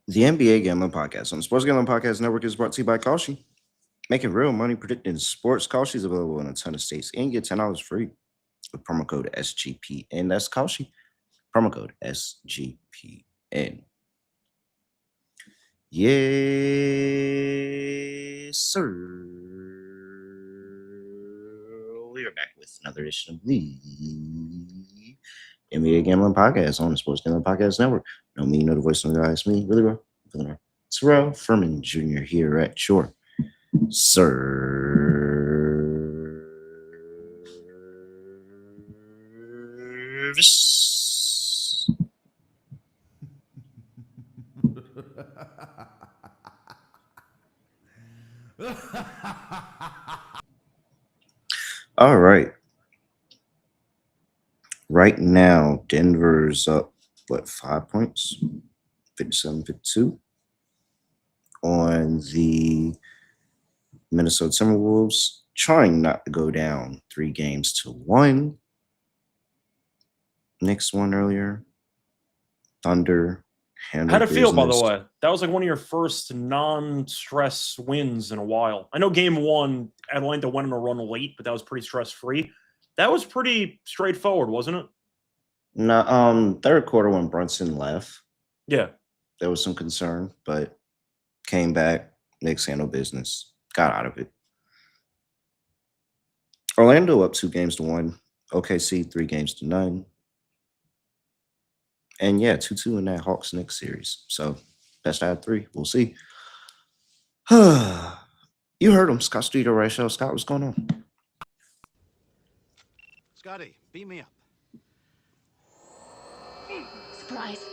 The NBA Gambling Podcast on the Sports Gambling Podcast Network is brought to you by Kalshi. Making real money predicting sports. Kalshi is available in a ton of states and get $10 free with promo code SGPN. That's Kalshi. Promo code SGPN. Yes, sir. We are back with another edition of the NBA Gambling Podcast on the Sports Gambling Podcast Network. No me, no the voice, no guy. It's me, really, bro. Terrell Furman Jr. here at your service. All right. Right now, Denver's up, 5 points? 57-52 on the Minnesota Timberwolves, trying not to go down 3-1. Knicks won earlier. Thunder handled How'd it feel, by the business. way? That was like one of your first non-stress wins in a while. I know game one, Atlanta went on a run late, but that was pretty stress-free. That was pretty straightforward, wasn't it? No, third quarter when Brunson left, Yeah. there was some concern, but came back. Knicks handled business. Got out of it. Orlando up 2-1. OKC 3-0. And yeah, 2-2 in that Hawks-Knicks series. So best out of 3. We'll see. You heard him, Scott Street or Reichel. Scott, what's going on? Scotty, beat me up. Surprise.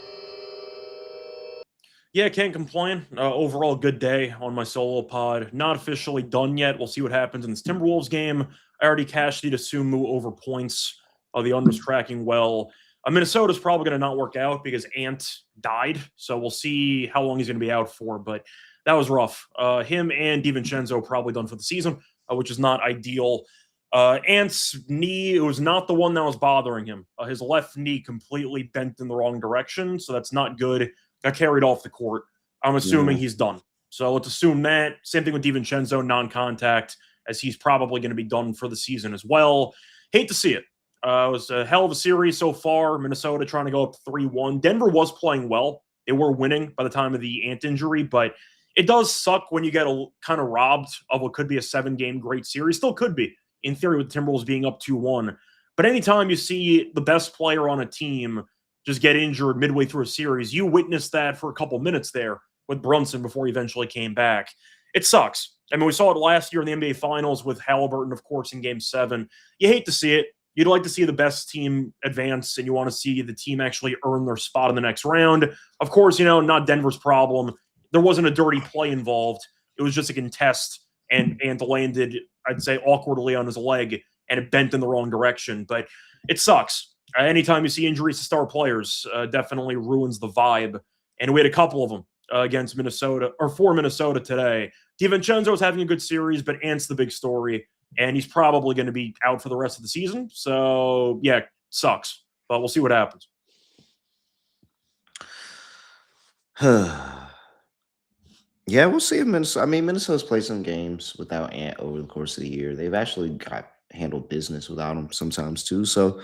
Yeah, can't complain. Overall, good day on my solo pod. Not officially done yet. We'll see what happens in this Timberwolves game. I already cashed the Sumu over points. The under's tracking well. Minnesota's probably going to not work out because Ant died. So we'll see how long he's going to be out for. But that was rough. Him and DiVincenzo probably done for the season, which is not ideal. Ant's knee, it was not the one that was bothering him. His left knee completely bent in the wrong direction. So that's not good. Got carried off the court. I'm assuming he's done. So let's assume that. Same thing with DiVincenzo, non-contact, as he's probably going to be done for the season as well. Hate to see it. It was a hell of a series so far. Minnesota trying to go up 3-1. Denver was playing well. They were winning by the time of the Ant injury, but it does suck when you get kind of robbed of what could be a 7-game great series. Still could be, in theory, with the Timberwolves being up 2-1. But anytime you see the best player on a team just get injured midway through a series, you witnessed that for a couple minutes there with Brunson before he eventually came back. It sucks. I mean, we saw it last year in the NBA Finals with Halliburton, of course, in Game 7. You hate to see it. You'd like to see the best team advance, and you want to see the team actually earn their spot in the next round. Of course, not Denver's problem. There wasn't a dirty play involved. It was just a contest, and landed, I'd say, awkwardly on his leg, and it bent in the wrong direction. But it sucks. Anytime you see injuries to star players, definitely ruins the vibe. And we had a couple of them against Minnesota, or for Minnesota today. DiVincenzo's having a good series, but Ant's the big story. And he's probably going to be out for the rest of the season. So, yeah, sucks. But we'll see what happens. Yeah, we'll see if Minnesota's played some games without Ant over the course of the year. They've actually handled business without him sometimes too. So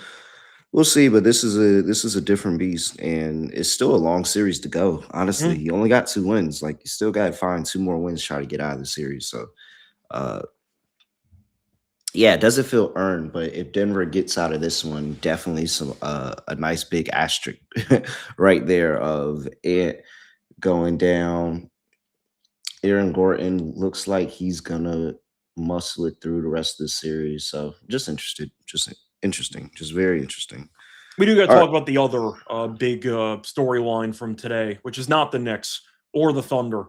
we'll see. But this is a different beast, and it's still a long series to go. Honestly, you only got 2 wins. Like, you still got to find 2 more wins to try to get out of the series. So, yeah, it doesn't feel earned, but if Denver gets out of this one, definitely some a nice big asterisk right there of it going down. Aaron Gordon looks like he's gonna muscle it through the rest of the series. So just interesting, just very interesting. We do got to talk about the other big storyline from today, which is not the Knicks or the Thunder.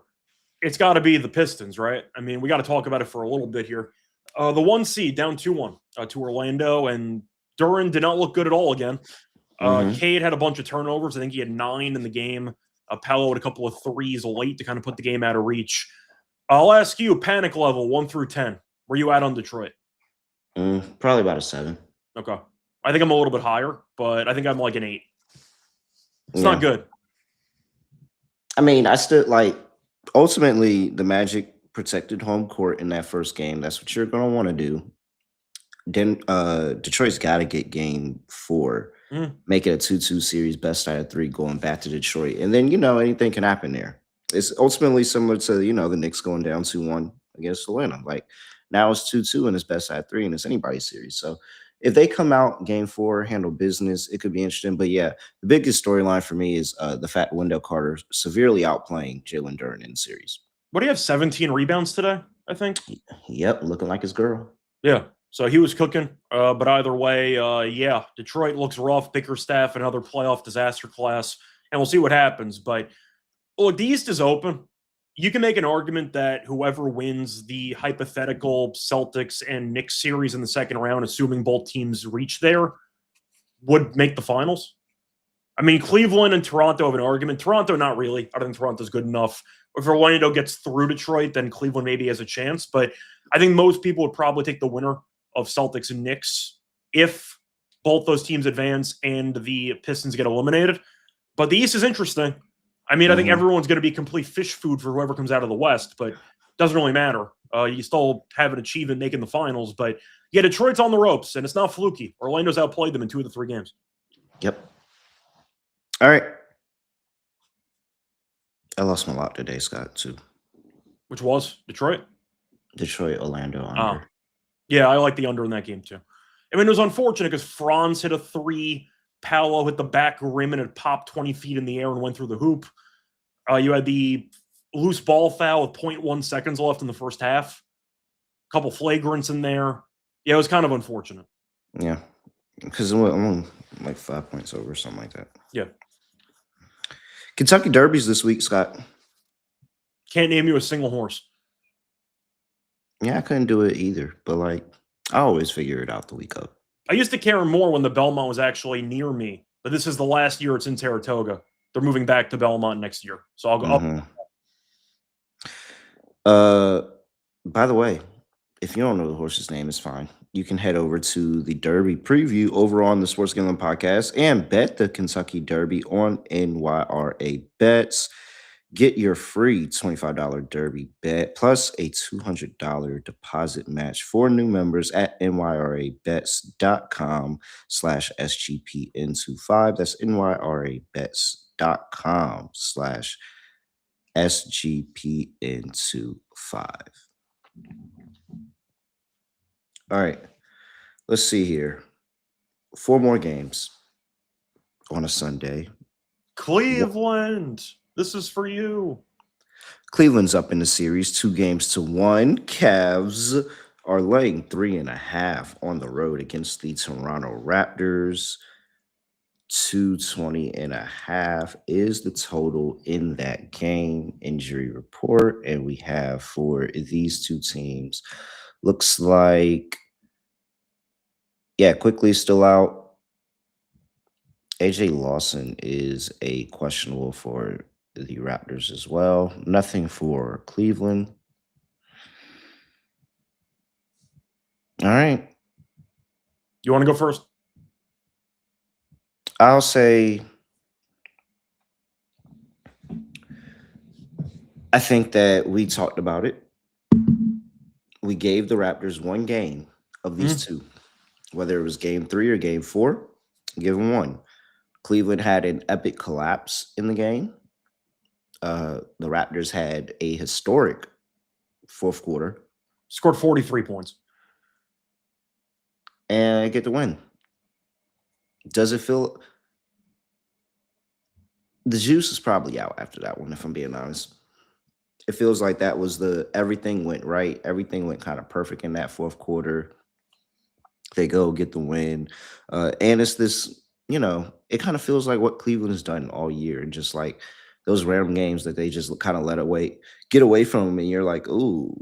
It's got to be the Pistons, right? I mean, we got to talk about it for a little bit here. The 1 seed down 2-1 to Orlando, and Duran did not look good at all again. Cade had a bunch of turnovers. I think he had 9 in the game. Paolo had a couple of threes late to kind of put the game out of reach. I'll ask you, panic level 1 through 10. Where you at on Detroit? Probably about a 7. Okay. I think I'm a little bit higher, but I think I'm like an 8. It's not good. I mean, I still like ultimately the Magic protected home court in that first game. That's what you're gonna want to do. Then Detroit's got to get game four, Mm. make it a 2-2 series, best out of three, going back to Detroit. And then, anything can happen there. It's ultimately similar to, the Knicks going down 2-1 against Atlanta. Like now it's 2-2 and it's best out of three and it's anybody's series. So if they come out game four, handle business, it could be interesting. But yeah, the biggest storyline for me is the fact Wendell Carter severely outplaying Jalen Duren in the series. What do you have? 17 rebounds today, I think. Yep, looking like his girl. Yeah. So he was cooking. But either way, yeah, Detroit looks rough. Bickerstaff, another playoff disaster class. And we'll see what happens. But look, the East is open. You can make an argument that whoever wins the hypothetical Celtics and Knicks series in the second round, assuming both teams reach there, would make the finals. I mean, Cleveland and Toronto have an argument. Toronto, not really. I don't think Toronto's good enough. If Orlando gets through Detroit, then Cleveland maybe has a chance. But I think most people would probably take the winner of Celtics and Knicks if both those teams advance and the Pistons get eliminated. But the East is interesting. I mean, I think everyone's going to be complete fish food for whoever comes out of the West, but it doesn't really matter. You still have an achievement making the finals. But yeah, Detroit's on the ropes, and it's not fluky. Orlando's outplayed them in 2 of the 3 games. Yep. All right. I lost my lock today, Scott, too. Which was Detroit? Detroit, Orlando under. Yeah, I like the under in that game, too. I mean, it was unfortunate because Franz hit a 3, Paolo hit the back rim and it popped 20 feet in the air and went through the hoop. You had the loose ball foul with 0.1 seconds left in the first half. A couple flagrants in there. Yeah, it was kind of unfortunate. Yeah, because I'm on like 5 points over or something like that. Yeah. Kentucky Derbies this week, Scott. Can't name you a single horse. Yeah, I couldn't do it either, but like I always figure it out the week up. I used to care more when the Belmont was actually near me, but this is the last year it's in Saratoga. They're moving back to Belmont next year, so I'll go up. By the way, if you don't know the horse's name, it's fine. You can head over to the Derby preview over on the Sports Gambling Podcast and bet the Kentucky Derby on NYRA Bets. Get your free $25 Derby bet plus a $200 deposit match for new members at nyrabets.com/SGPN25. That's nyrabets.com/SGPN25. All right, let's see here. 4 more games on a Sunday. Cleveland, this is for you. Cleveland's up in the series 2-1. Cavs are laying 3.5 on the road against the Toronto Raptors. 220.5 is the total in that game. Injury report, and we have for these two teams, looks like, yeah, Quickly still out. AJ Lawson is a questionable for the Raptors as well. Nothing for Cleveland. All right. You want to go first? I'll say I think that we talked about it. We gave the Raptors one game of these two, whether it was game 3 or game 4, give them one. Cleveland had an epic collapse in the game. The Raptors had a historic fourth quarter. Scored 43 points. And get the win. Does it feel... The juice is probably out after that one, if I'm being honest. It feels like that was everything went right. Everything went kind of perfect in that fourth quarter. They go get the win. And it's this, it kind of feels like what Cleveland has done all year. And just like those random games that they just kind of get away from them. And you're like, ooh,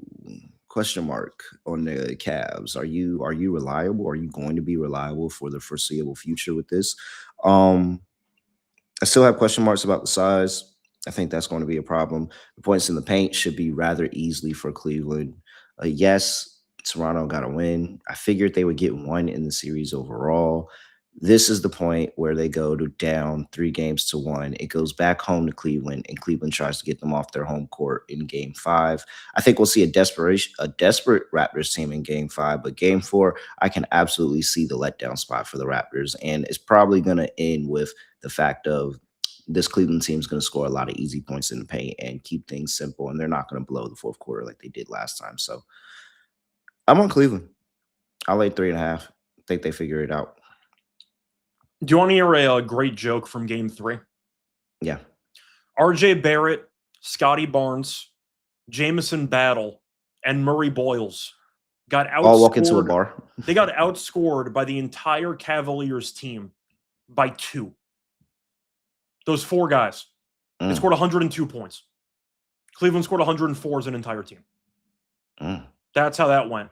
question mark on the Cavs. Are you reliable? Are you going to be reliable for the foreseeable future with this? I still have question marks about the size. I think that's going to be a problem. The points in the paint should be rather easily for Cleveland. Yes, Toronto got a win. I figured they would get one in the series overall. This is the point where they go to down 3 games to 1. It goes back home to Cleveland, and Cleveland tries to get them off their home court in Game 5. I think we'll see a desperate Raptors team in Game 5, but Game 4, I can absolutely see the letdown spot for the Raptors, and it's probably going to end with the fact of this Cleveland team is going to score a lot of easy points in the paint and keep things simple, and they're not going to blow the fourth quarter like they did last time. So I'm on Cleveland. I'll lay 3.5. I think they figure it out. Do you want to hear a great joke from Game 3? Yeah. R.J. Barrett, Scotty Barnes, Jamison Battle, and Murray Boyles got outscored. All walk into a bar. They got outscored by the entire Cavaliers team by 2. Those 4 guys. They scored 102 points. Cleveland scored 104 as an entire team. That's how that went.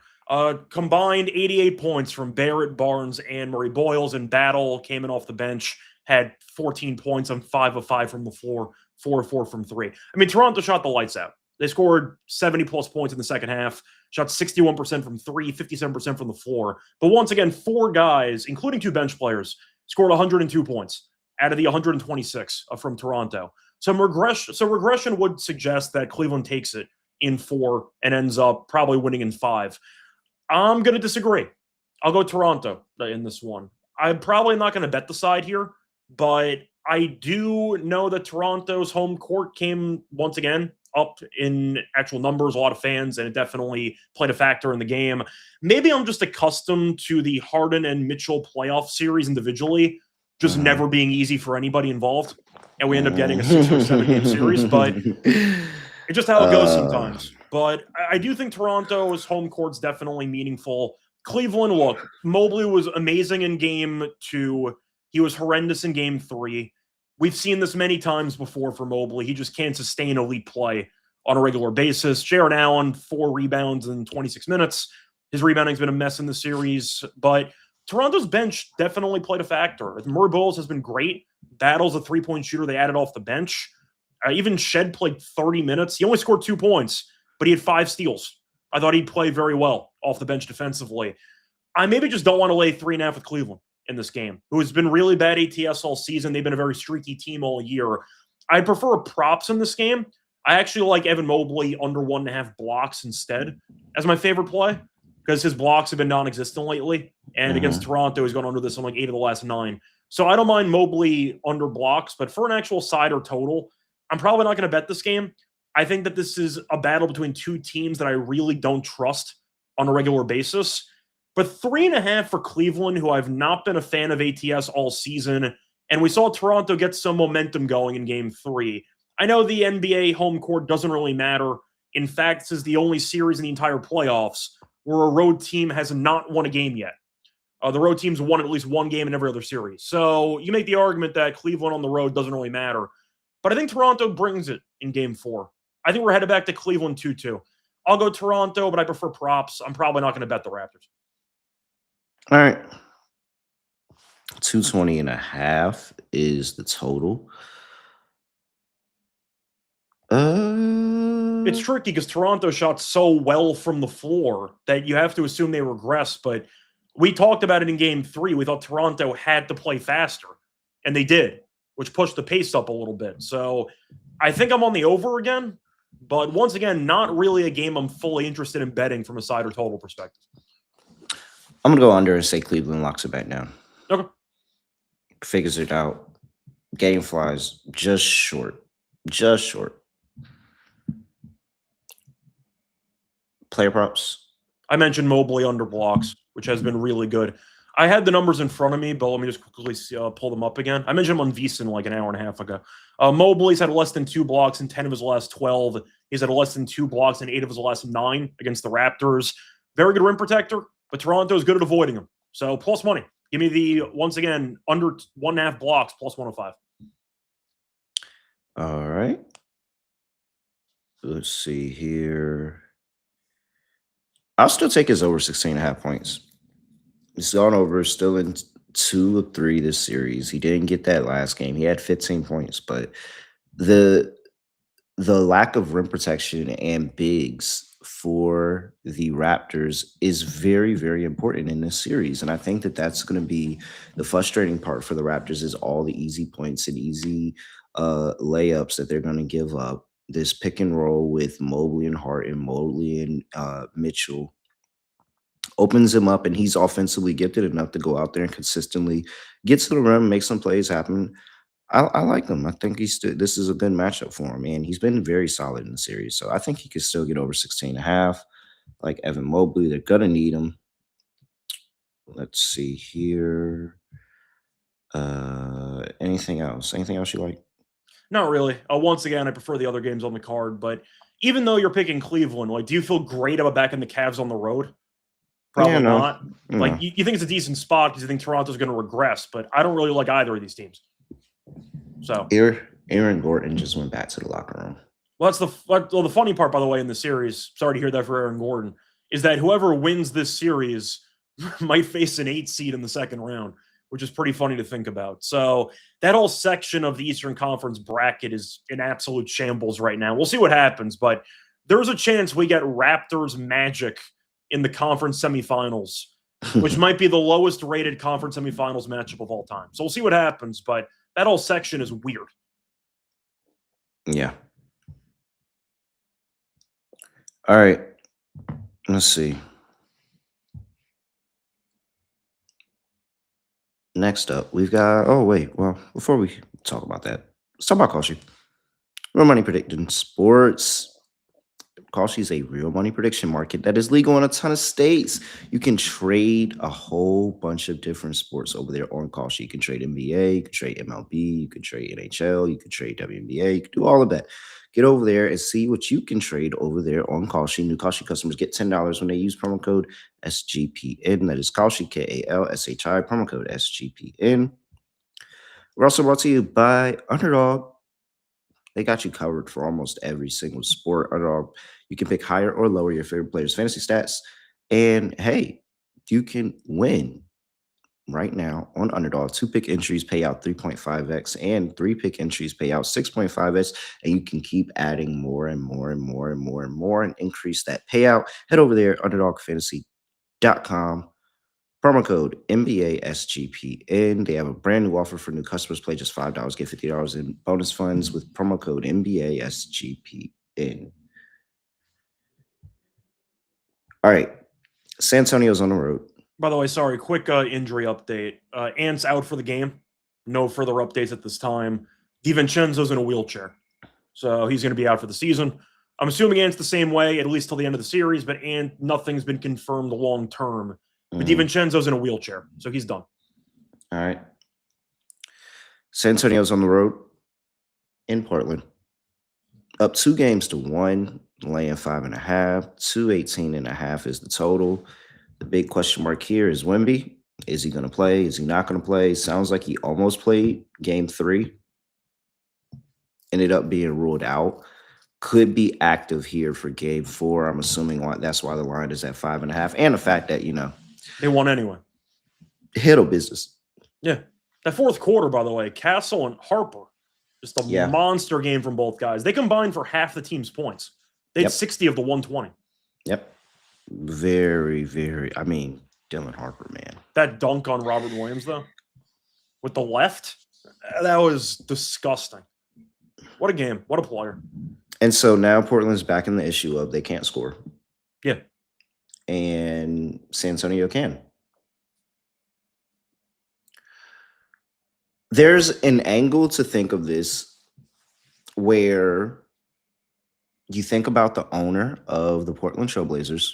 Combined 88 points from Barrett, Barnes, and Murray Boyles, and Battle came in off the bench, had 14 points on 5 of 5 from the floor, 4 of 4 from 3. I mean, Toronto shot the lights out. They scored 70-plus points in the second half, shot 61% from 3, 57% from the floor. But once again, 4 guys, including 2 bench players, scored 102 points out of the 126 from Toronto. So regression would suggest that Cleveland takes it in 4 and ends up probably winning in 5. I'm going to disagree. I'll go Toronto in this one. I'm probably not going to bet the side here, but I do know that Toronto's home court came once again up in actual numbers, a lot of fans, and it definitely played a factor in the game. Maybe I'm just accustomed to the Harden and Mitchell playoff series individually just never being easy for anybody involved, and we end up getting a 6 or 7 game series, but it's just how it goes sometimes. But I do think Toronto's home court's definitely meaningful. Cleveland, look, Mobley was amazing in Game 2. He was horrendous in Game 3. We've seen this many times before for Mobley. He just can't sustain elite play on a regular basis. Jared Allen, 4 rebounds in 26 minutes. His rebounding's been a mess in the series. But Toronto's bench definitely played a factor. Murray Boyles has been great. Battle's a three-point shooter they added off the bench. Even Shed played 30 minutes. He only scored 2 points, but he had 5 steals. I thought he'd play very well off the bench defensively. I maybe just don't want to lay 3.5 with Cleveland in this game, who has been really bad ATS all season. They've been a very streaky team all year. I prefer props in this game. I actually like Evan Mobley under 1.5 blocks instead as my favorite play because his blocks have been non-existent lately. And against Toronto, he's gone under this on like 8 of the last 9. So I don't mind Mobley under blocks, but for an actual side or total, I'm probably not going to bet this game. I think that this is a battle between 2 teams that I really don't trust on a regular basis. But 3.5 for Cleveland, who I've not been a fan of ATS all season. And we saw Toronto get some momentum going in Game 3. I know the NBA home court doesn't really matter. In fact, this is the only series in the entire playoffs where a road team has not won a game yet. The road teams won at least 1 game in every other series. So you make the argument that Cleveland on the road doesn't really matter. But I think Toronto brings it in Game 4. I think we're headed back to Cleveland 2-2. I'll go Toronto, but I prefer props. I'm probably not going to bet the Raptors. All right. 220.5 is the total. It's tricky because Toronto shot so well from the floor that you have to assume they regress. But we talked about it in Game 3. We thought Toronto had to play faster, and they did, which pushed the pace up a little bit. So I think I'm on the over again. But once again, not really a game I'm fully interested in betting from a side or total perspective. I'm going to go under and say Cleveland locks it back down. Okay. Figures it out. Game flies just short. Just short. Player props. I mentioned Mobley under blocks, which has been really good. I had the numbers in front of me, but let me just quickly pull them up again. I mentioned him on VSiN like an hour and a half ago. Mobley's had less than 2 blocks in 10 of his last 12. He's had less than 2 blocks in 8 of his last 9 against the Raptors. Very good rim protector, but Toronto's good at avoiding him. So plus money. Give me the, once again, under 1.5 blocks, plus 105. All right. Let's see here. I'll still take his over 16.5 points. He's gone over, still in 2 of 3 this series. He didn't get that last game. He had 15 points, but the lack of rim protection and bigs for the Raptors is very, very important in this series. And I think that that's going to be the frustrating part for the Raptors is all the easy points and easy layups that they're going to give up. This pick and roll with Mobley and Hart and Mobley and Mitchell opens him up, and he's offensively gifted enough to go out there and consistently get to the rim, make some plays happen. I like him. I think this is a good matchup for him, and he's been very solid in the series. So I think he could still get over 16 and a half. Like Evan Mobley, they're going to need him. Let's see here. Anything else? Anything else you like? Not really. Once again, I prefer the other games on the card, but even though you're picking Cleveland, like, do you feel great about backing the Cavs on the road? Probably Yeah, no. not. Like, you think it's a decent spot because you think Toronto's going to regress, but I don't really like either of these teams. So Aaron Gordon just went back to the locker room. Well, the funny part, by the way, in the series, sorry to hear that for Aaron Gordon, is that whoever wins this series might face an 8 seed in the second round, which is pretty funny to think about. So that whole section of the Eastern Conference bracket is in absolute shambles right now. We'll see what happens, but there's a chance we get Raptors Magic in the conference semifinals, which might be the lowest rated conference semifinals matchup of all time. So we'll see what happens, but that whole section is weird. Yeah. All right. Let's see. Next up, we've got. Oh, wait. Well, before we talk about that, let's talk about Kalshi. Real money predicting sports. Kalshi is a real money prediction market that is legal in a ton of states. You can trade a whole bunch of different sports over there on Kalshi. You can trade NBA, you can trade MLB, you can trade NHL, you can trade WNBA, you can do all of that. Get over there and see what you can trade over there on Kalshi. New Kalshi customers get $10 when they use promo code SGPN. That is Kalshi, KALSHI, promo code SGPN. We're also brought to you by Underdog. They got you covered for almost every single sport. Underdog, you can pick higher or lower your favorite players' fantasy stats. And hey, you can win right now on Underdog. 2-pick entries pay out 3.5x, and 3-pick entries pay out 6.5x. And you can keep adding more and more and more and more and more and increase that payout. Head over there, underdogfantasy.com. Promo code NBASGPN. They have a brand new offer for new customers. Play just $5, get $50 in bonus funds with promo code NBASGPN. All right. San Antonio's on the road. By the way, sorry, quick injury update. Ant's out for the game. No further updates at this time. DiVincenzo's in a wheelchair, so he's going to be out for the season. I'm assuming Ant's the same way, at least till the end of the series, but nothing's been confirmed long term. But DiVincenzo's in a wheelchair, so he's done. All right. San Antonio's on the road in Portland. Up 2-1, laying 5.5. 218.5 is the total. The big question mark here is Wemby. Is he going to play? Is he not going to play? Sounds like he almost played game 3. Ended up being ruled out. Could be active here for game 4. I'm assuming that's why the line is at 5.5. And the fact that, they won anyway. Handle business. Yeah. That fourth quarter, by the way, Castle and Harper, just a monster game from both guys. They combined for half the team's points. They had 60 of the 120. Yep. Very, very. I mean, Dylan Harper, man. That dunk on Robert Williams, though, with the left, that was disgusting. What a game. What a player. And so now Portland's back in the issue of they can't score. Yeah. And San Antonio can. There's an angle to think of this where you think about the owner of the Portland Trailblazers,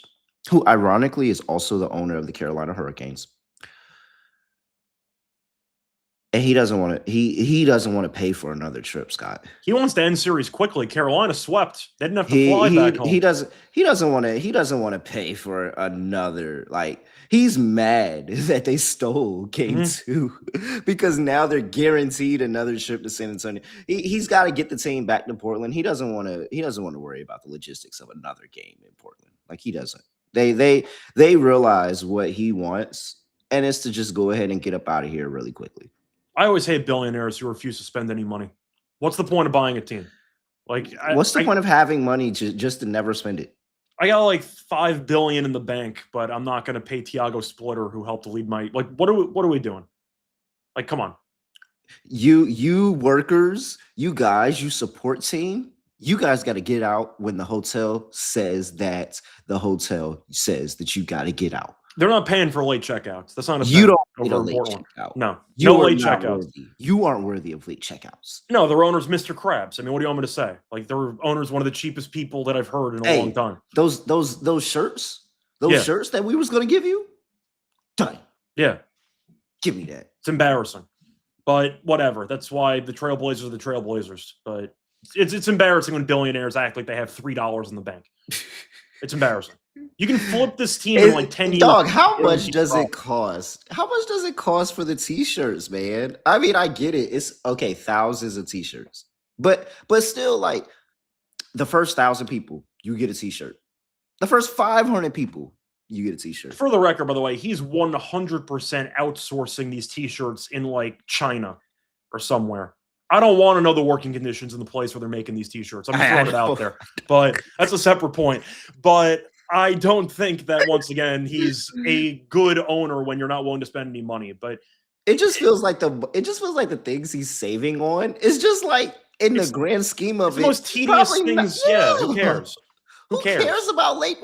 who ironically is also the owner of the Carolina Hurricanes. And he doesn't want to. He doesn't want to pay for another trip, Scott. He wants to end series quickly. Carolina swept. They didn't have to fly back home. He doesn't want to. He doesn't want to pay for another. Like, he's mad that they stole game 2 because now they're guaranteed another trip to San Antonio. He's got to get the team back to Portland. He doesn't want to. He doesn't want to worry about the logistics of another game in Portland. Like, he doesn't. They realize what he wants, and it's to just go ahead and get up out of here really quickly. I always hate billionaires who refuse to spend any money. What's the point of buying a team? What's the point of having money just to never spend it? I got like $5 billion in the bank, but I'm not going to pay Tiago Splitter, who helped lead my like. What are we doing? Like, come on. You workers, you guys, you support team, you guys got to get out when the hotel says that you got to get out. They're not paying for late checkouts. That's not a You thing don't need a over in late Portland. checkout. No, You no are late not checkouts. worthy. You aren't worthy of late checkouts. No, their owner's Mr. Krabs. I mean, what do you want me to say? Like, their owner's one of the cheapest people that I've heard in a long time. Those shirts, shirts that we was gonna give you, done. Yeah, give me that. It's embarrassing, but whatever. That's why the Trailblazers are the Trailblazers. But it's embarrassing when billionaires act like they have $3 in the bank. It's embarrassing. You can flip this team in like 10 years. Dog, how much does it cost? How much does it cost for the t-shirts, man? I mean, I get it. It's okay, thousands of t-shirts. But still, like, the first 1,000 people, you get a t-shirt. The first 500 people, you get a t-shirt. For the record, by the way, he's 100% outsourcing these t-shirts in like China or somewhere. I don't want to know the working conditions in the place where they're making these t-shirts. I'm just throwing it out there. But that's a separate point. But I don't think that, once again, he's a good owner when you're not willing to spend any money. But it just feels like the things he's saving on is just like, in the grand scheme of it, the most tedious things. Yeah, who cares? Who cares about late?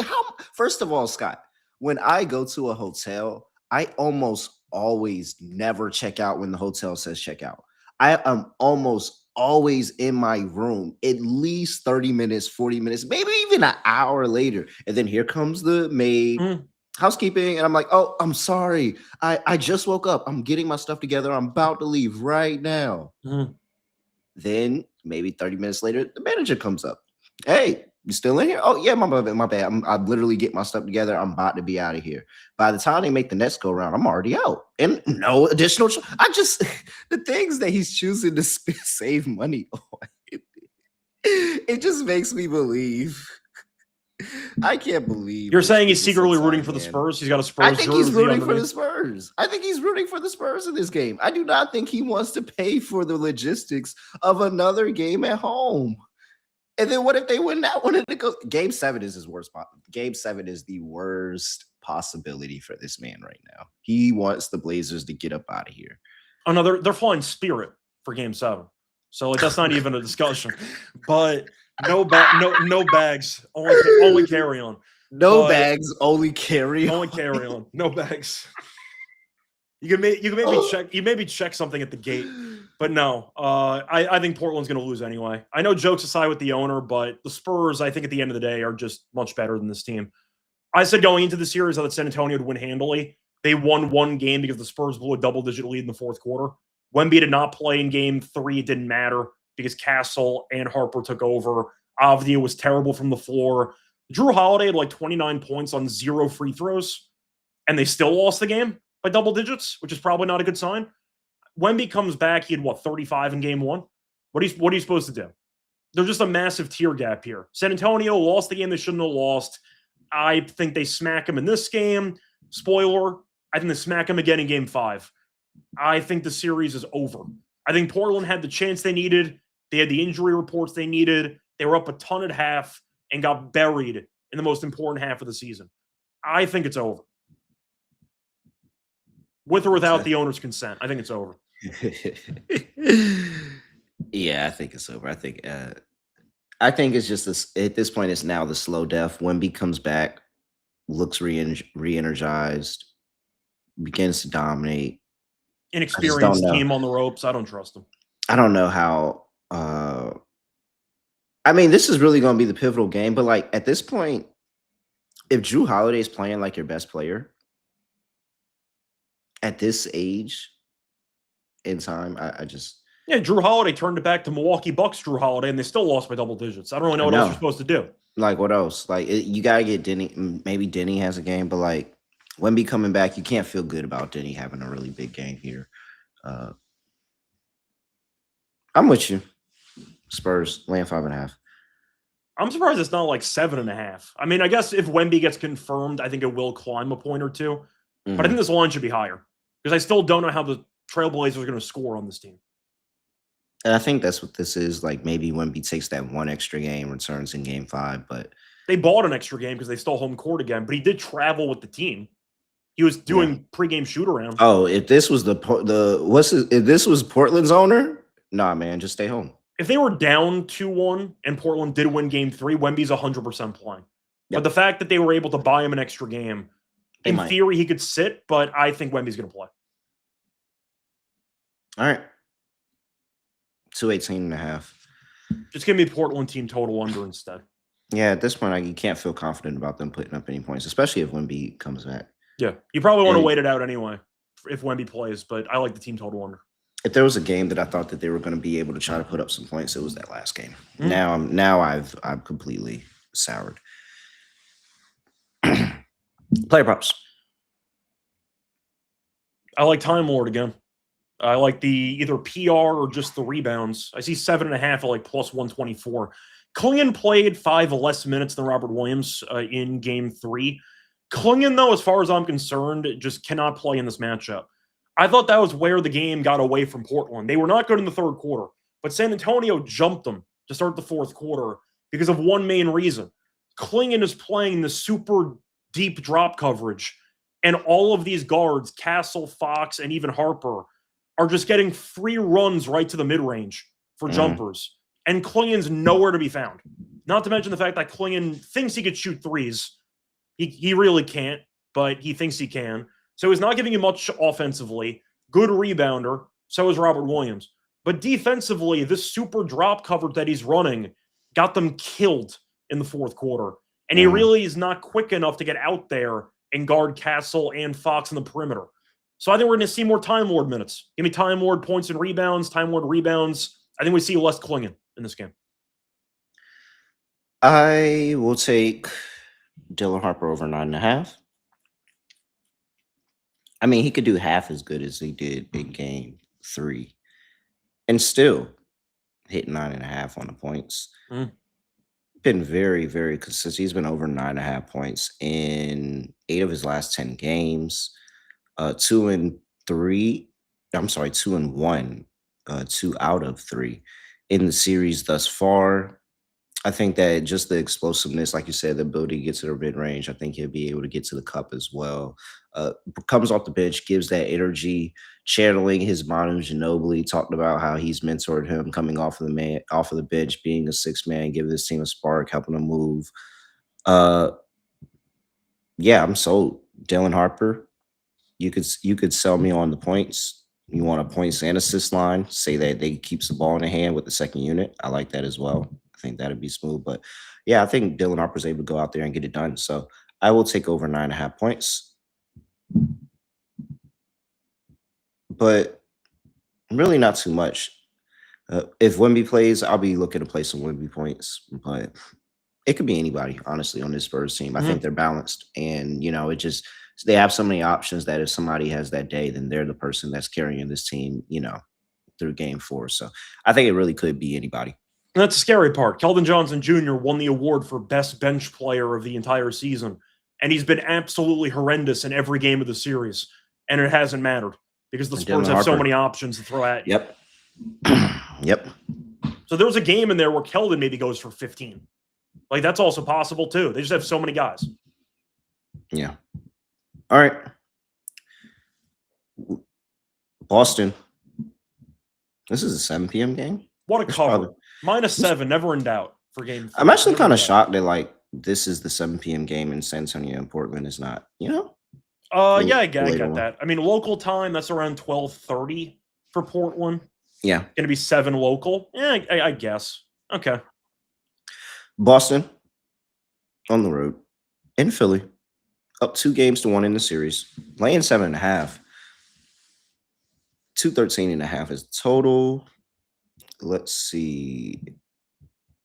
First of all, Scott, when I go to a hotel, I almost always never check out when the hotel says check out. I am almost always in my room at least 30 minutes, 40 minutes, maybe even an hour later. And then here comes the maid, housekeeping. And I'm like, oh, I'm sorry. I just woke up. I'm getting my stuff together. I'm about to leave right now. Then maybe 30 minutes later, the manager comes up. Hey, you still in here? Oh, yeah, my bad. I literally get my stuff together. I'm about to be out of here. By the time they make the next go around, I'm already out. And no additional. The things that he's choosing to save money on, it just makes me believe. I can't believe. You're saying he's secretly rooting for the Spurs? He's got a Spurs jersey. I think he's rooting for the Spurs. I think he's rooting for the Spurs in this game. I do not think he wants to pay for the logistics of another game at home. And then what if they win that one? Game 7 is his worst. Game 7 is the worst possibility for this man right now. He wants the Blazers to get up out of here. Oh no, they're flying Spirit for Game 7, so like that's not even a discussion. But no bags, only carry on. Bags, only carry on. Only carry on. No bags. You can maybe check something at the gate. But no, I think Portland's going to lose anyway. I know jokes aside with the owner, but the Spurs, I think at the end of the day, are just much better than this team. I said going into the series that San Antonio would win handily. They won one game because the Spurs blew a double-digit lead in the fourth quarter. Wemby did not play in Game 3. It didn't matter because Castle and Harper took over. Avdia was terrible from the floor. Drew Holiday had like 29 points on 0 free throws, and they still lost the game by double digits, which is probably not a good sign. Wemby comes back, he had 35 in Game 1. What are you supposed to do? There's just a massive tier gap here. San Antonio lost the game they shouldn't have lost. I think they smack them in this game. Spoiler, I think they smack them again in Game 5. I think the series is over. I think Portland had the chance they needed. They had the injury reports they needed. They were up a ton at half and got buried in the most important half of the season. I think it's over. With or without the owner's consent, I think it's over. Yeah, I think it's over. I think it's just this, at this point, it's now the slow death. Wemby comes back, looks re-energized, begins to dominate. Inexperienced team on the ropes. I don't trust him. I don't know how. I mean, this is really going to be the pivotal game, but like at this point, if Drew Holiday is playing like your best player at this age in time, I just. Yeah, Drew Holiday turned it back to Milwaukee Bucks Drew Holiday, and they still lost by double digits. I don't really know what else you're supposed to do. Like, what else? Like, you got to get Denny. Maybe Denny has a game, but like, Wemby coming back, you can't feel good about Denny having a really big game here. I'm with you. Spurs, laying 5.5. I'm surprised it's not like 7.5. I mean, I guess if Wemby gets confirmed, I think it will climb a point or two. But I think this line should be higher because I still don't know how the Trailblazers are going to score on this team. And I think that's what this is. Like, maybe Wemby takes that one extra game, returns in Game 5. But They bought an extra game because they stole home court again, but he did travel with the team. He was doing pregame shoot around. Oh, if this was if this was Portland's owner, nah, man, just stay home. If they were down 2-1 and Portland did win game 3, Wemby's 100% playing. But the fact that they were able to buy him an extra game, in theory, he could sit, but I think Wemby's going to play. All right. 218.5. Just give me Portland team total under instead. Yeah, at this point, you can't feel confident about them putting up any points, especially if Wemby comes back. Yeah, you probably want to wait it out anyway if Wemby plays, but I like the team total under. If there was a game that I thought that they were going to be able to try to put up some points, it was that last game. Now I'm completely soured. Player props. I like Time Lord again. I like the either PR or just the rebounds. I see 7.5 at like plus 124. Clingan played 5 less minutes than Robert Williams in game 3. Clingan, though, as far as I'm concerned, just cannot play in this matchup. I thought that was where the game got away from Portland. They were not good in the third quarter, but San Antonio jumped them to start the fourth quarter because of one main reason. Clingan is playing the super deep drop coverage, and all of these guards, Castle, Fox, and even Harper, are just getting free runs right to the mid-range for jumpers. And Clingan's nowhere to be found. Not to mention the fact that Clingan thinks he could shoot threes. He really can't, but he thinks he can. So he's not giving you much offensively. Good rebounder. So is Robert Williams. But defensively, this super drop coverage that he's running got them killed in the fourth quarter. And he really is not quick enough to get out there and guard Castle and Fox in the perimeter. So I think we're going to see more Time Lord minutes. Give me Time Lord points and rebounds, Time Lord rebounds. I think we see less Clingan in this game. I will take Dylan Harper over 9.5. I mean, he could do half as good as he did in game 3 and still hit 9.5 on the points. Been very, very consistent. He's been over 9.5 points in 8 of his last 10 games. 2 and 1, 2 out of 3 in the series thus far. I think that just the explosiveness, like you said, the ability to get to the mid-range, I think he'll be able to get to the cup as well. Comes off the bench, gives that energy, channeling his Manu Ginobili, talked about how he's mentored him coming off of the bench, being a 6-man, giving this team a spark, helping them move. Yeah, I'm sold. Dylan Harper, you could sell me on the points. You want a points and assist line, say that they keeps the ball in the hand with the second unit. I like that as well. I think that'd be smooth. But yeah, I think Dylan Harper's able to go out there and get it done. So I will take over 9.5 points. But really not too much. If Wemby plays, I'll be looking to play some Wemby points. But it could be anybody, honestly, on this Spurs team. I think they're balanced. And, they have so many options that if somebody has that day, then they're the person that's carrying this team, through game 4. So I think it really could be anybody. And that's the scary part. Keldon Johnson Jr. won the award for best bench player of the entire season. And he's been absolutely horrendous in every game of the series. And it hasn't mattered because the Spurs have so many options to throw at you. Yep. So there was a game in there where Keldon maybe goes for 15. Like, that's also possible, too. They just have so many guys. Yeah. All right. Boston. This is a 7 p.m. game? What a cover. -7, never in doubt for game 4. I'm actually kind of shocked that, this is the 7 p.m. game in San Antonio and Portland is not, Yeah, I get that. I mean, local time, that's around 12:30 for Portland. Yeah. Going to be 7 local. Yeah, I guess. Okay. Boston on the road in Philly, up 2-1 in the series, laying 7.5. 213.5 is total. Let's see.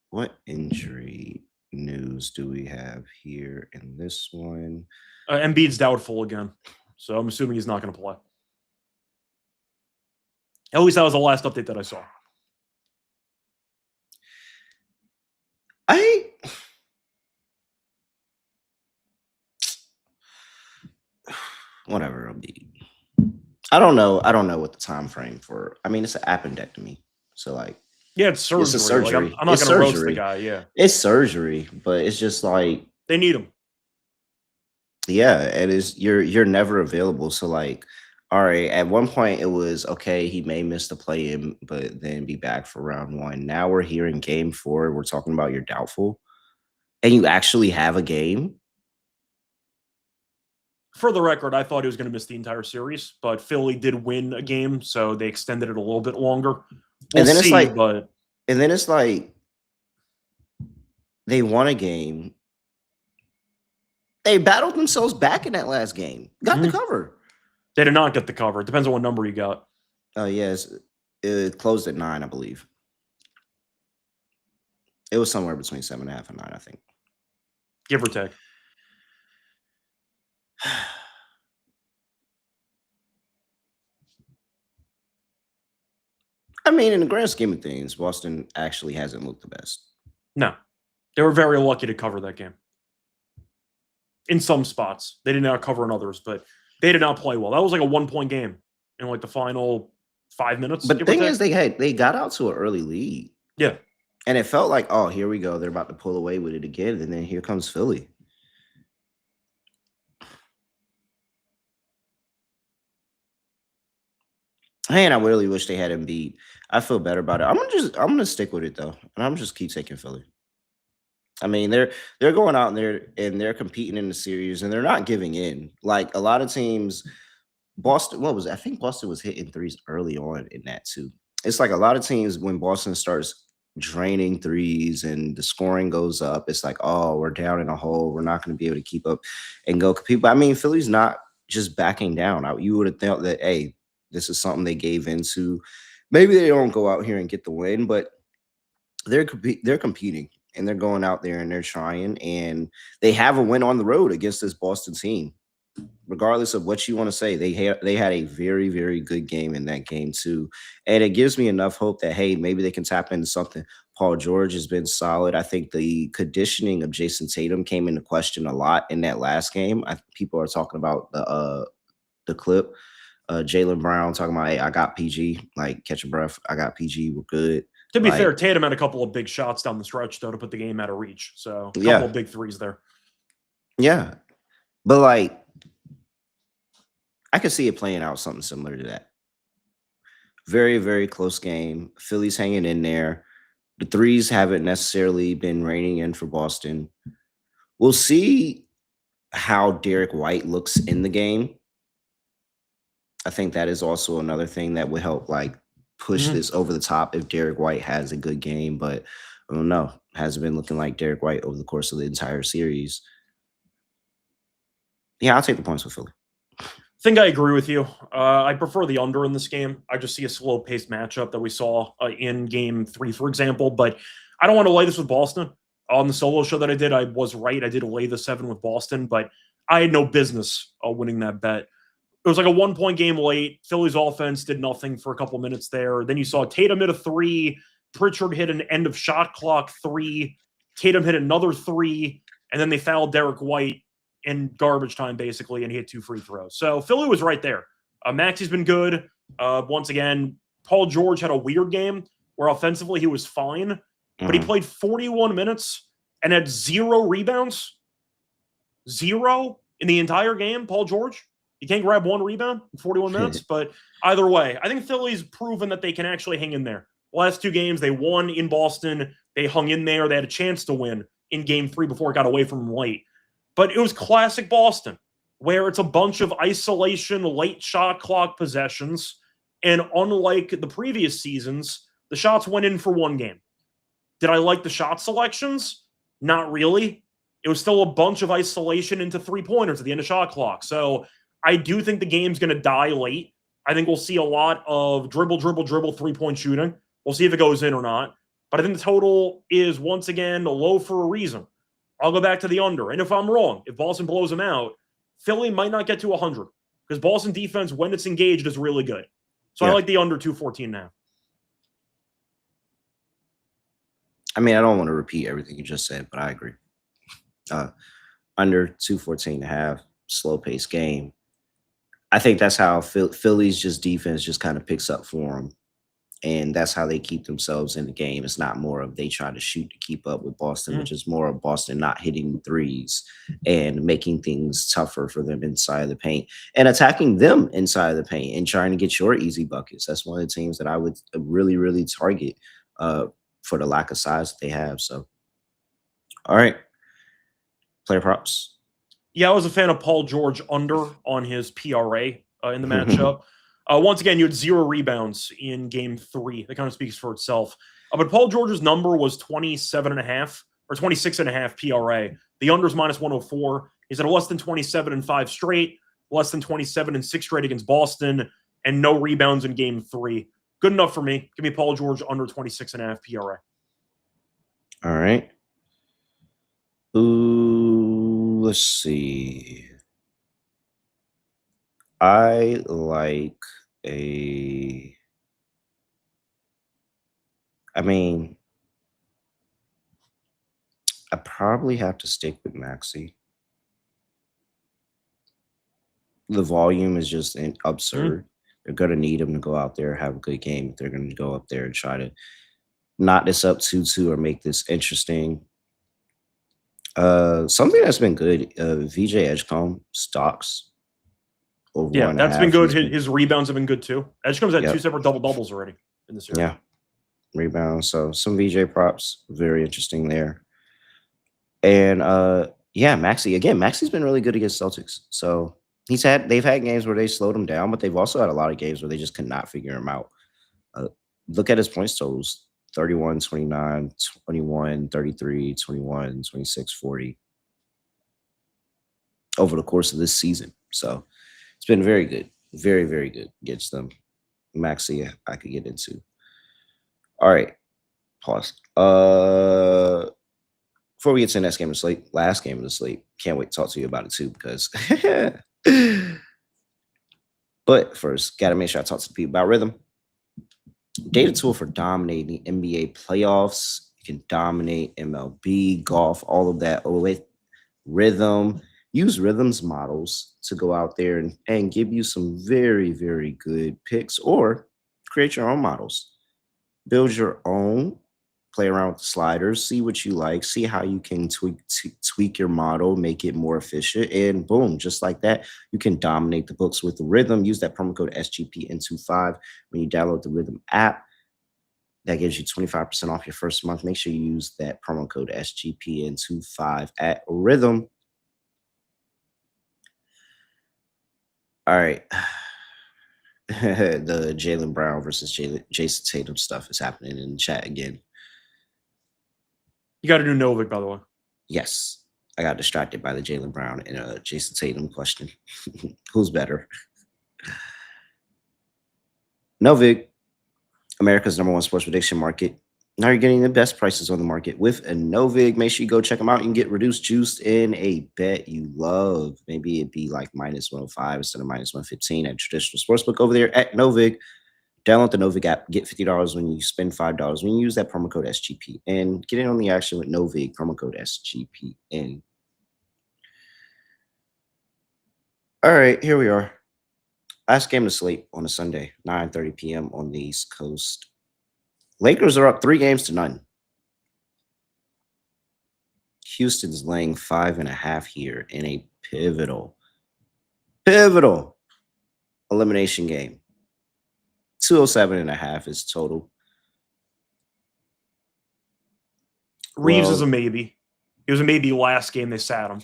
What injury news do we have here in this one? Embiid's doubtful again, so I'm assuming he's not going to play. At least that was the last update that I saw. Whatever, Embiid. I don't know what the time frame for. I mean, it's an appendectomy, so Yeah, it's It's a surgery. Like, surgery. I'm not It's gonna roast the surgery. guy, yeah. It's surgery, but it's just like, They need him. yeah, it is. You're never available. So like, all right, at one point it was okay, he may miss the play in, but then be back for round one. Now we're here in game four. We're talking about you're doubtful, and you actually have a game. For the record, I thought he was gonna miss the entire series, but Philly did win a game, so they extended it a little bit longer. We'll And then it's see, like, but and then it's like they won a game. They battled themselves back in that last game. Got the cover. they did not get the cover. It depends on what number you got. Oh yes, it closed at 9, I believe. It was somewhere between 7.5 and 9, I think. Give or take. I mean, in the grand scheme of things, Boston actually hasn't looked the best. No. They were very lucky to cover that game. In some spots. They did not cover in others, but they did not play well. That was like a 1-point game in like the final 5 minutes. But the thing is, they got out to an early lead. Yeah. And it felt like, oh, here we go. They're about to pull away with it again. And then here comes Philly. Man, I really wish they had Embiid. I feel better about it. I'm gonna stick with it though. And I'm just keep taking Philly. I mean, they're going out and they're competing in the series and they're not giving in. Like a lot of teams, Boston, what was it? I think Boston was hitting threes early on in that too. It's like a lot of teams when Boston starts draining threes and the scoring goes up, it's like, oh, we're down in a hole. We're not going to be able to keep up and go compete. But I mean, Philly's not just backing down. You would have thought that, hey, this is something they gave into. Maybe they don't go out here and get the win, but they're competing and they're going out there and they're trying, and they have a win on the road against this Boston team. Regardless of what you want to say, they had a very, very good game in that game too. And it gives me enough hope that, hey, maybe they can tap into something. Paul George has been solid. I think the conditioning of Jason Tatum came into question a lot in that last game. People are talking about the clip. Jaylen Brown talking about, hey, I got PG, like catch a breath. I got PG. We're good. To be fair, Tatum had a couple of big shots down the stretch, though, to put the game out of reach. So a couple of big threes there. Yeah. But like, I could see it playing out something similar to that. Very, very close game. Philly's hanging in there. The threes haven't necessarily been raining in for Boston. We'll see how Derek White looks in the game. I think that is also another thing that would help like push this over the top if Derek White has a good game. But I don't know. Hasn't been looking like Derek White over the course of the entire series. Yeah, I'll take the points with Philly. I think I agree with you. I prefer the under in this game. I just see a slow-paced matchup that we saw in Game 3, for example. But I don't want to lay this with Boston. On the solo show that I did, I was right. I did lay the 7 with Boston, but I had no business winning that bet. It was like a 1-point game late. Philly's offense did nothing for a couple minutes there. Then you saw Tatum hit a 3. Pritchard hit an end of shot clock 3. Tatum hit another 3. And then they fouled Derek White in garbage time, basically, and he had 2 free throws. So Philly was right there. Maxi's been good. Once again, Paul George had a weird game where offensively he was fine, but he played 41 minutes and had 0 rebounds. 0 in the entire game, Paul George. You can't grab 1 rebound in 41 minutes, but either way, I think Philly's proven that they can actually hang in there. Last 2 games, they won in Boston. They hung in there. They had a chance to win in Game 3 before it got away from them late. But it was classic Boston, where it's a bunch of isolation, late shot clock possessions. And unlike the previous seasons, the shots went in for 1 game. Did I like the shot selections? Not really. It was still a bunch of isolation into 3-pointers at the end of shot clock. So I do think the game's going to die late. I think we'll see a lot of dribble, 3-point shooting. We'll see if it goes in or not. But I think the total is, once again, low for a reason. I'll go back to the under. And if I'm wrong, if Boston blows them out, Philly might not get to 100 because Boston defense, when it's engaged, is really good. So I like the under 214 now. I mean, I don't want to repeat everything you just said, but I agree. Under 214.5, slow-paced game. I think that's how Philly's just defense just kind of picks up for them. And that's how they keep themselves in the game. It's not more of they try to shoot to keep up with Boston, which is more of Boston not hitting threes and making things tougher for them inside of the paint and attacking them inside of the paint and trying to get your easy buckets. That's one of the teams that I would really, really target for the lack of size that they have. So, all right. Player props. Yeah, I was a fan of Paul George under on his PRA in the matchup. Once again, you had 0 rebounds in game 3. That kind of speaks for itself. But Paul George's number was 27.5 or 26.5 PRA. The under's minus 104. He's at less than 27 in 5 straight, less than 27 in 6 straight against Boston, and no rebounds in game 3. Good enough for me. Give me Paul George under 26.5 PRA. All right. Ooh, let's see. I like I mean, I probably have to stick with Maxey. The volume is just absurd. They're going to need him to go out there, have a good game. They're going to go up there and try to knock this up 2-2 or make this interesting. Something that's been good, VJ Edgecombe stocks over Yeah, 1.5. that's been good. His rebounds have been good too. Edgecombe's had 2 separate double-doubles already in this series. Yeah, rebounds. So some VJ props, very interesting there. And yeah, Maxey again. Maxey's been really good against Celtics. So they've had games where they slowed him down, but they've also had a lot of games where they just could not figure him out. Look at his points totals: 31, 29, 21, 33, 21, 26, 40 over the course of this season. So it's been very good. Very, very good against them. Maxey, I could get into. All right. Pause. Before we get to the next game of the slate, last game of the slate, can't wait to talk to you about it too, because but first, gotta make sure I talk to the people about Rhythm. Data tool for dominating NBA playoffs. You can dominate MLB, golf, all of that with Rhythm. Use Rhythm's models to go out there and give you some very, very good picks, or create your own models. Build your own, play around with the sliders, see what you like, see how you can tweak your model, make it more efficient, and boom, just like that, you can dominate the books with the Rhythm. Use that promo code SGPN25 when you download the Rhythm app. That gives you 25% off your first month. Make sure you use that promo code SGPN25 at Rhythm. All right. The Jaylen Brown versus Jason Tatum stuff is happening in the chat again. You got to do Novik, by the way. Yes. I got distracted by the Jaylen Brown and Jason Tatum question. Who's better? Novik, America's #1 sports prediction market. Now you're getting the best prices on the market with a Novik. Make sure you go check them out. You can get reduced juice in a bet you love. Maybe it'd be like minus 105 instead of minus 115 at traditional sportsbook over there at Novik. Download the Novik app. Get $50 when you spend $5 when you use that promo code SGP. And get in on the action with Novik, promo code SGPN. All right, here we are. Last game to sleep on a Sunday, 9:30 p.m. on the East Coast. Lakers are up 3-0. Houston's laying 5.5 here in a pivotal elimination game. 207.5 is total. Reeves is a maybe. He was a maybe last game they sat him.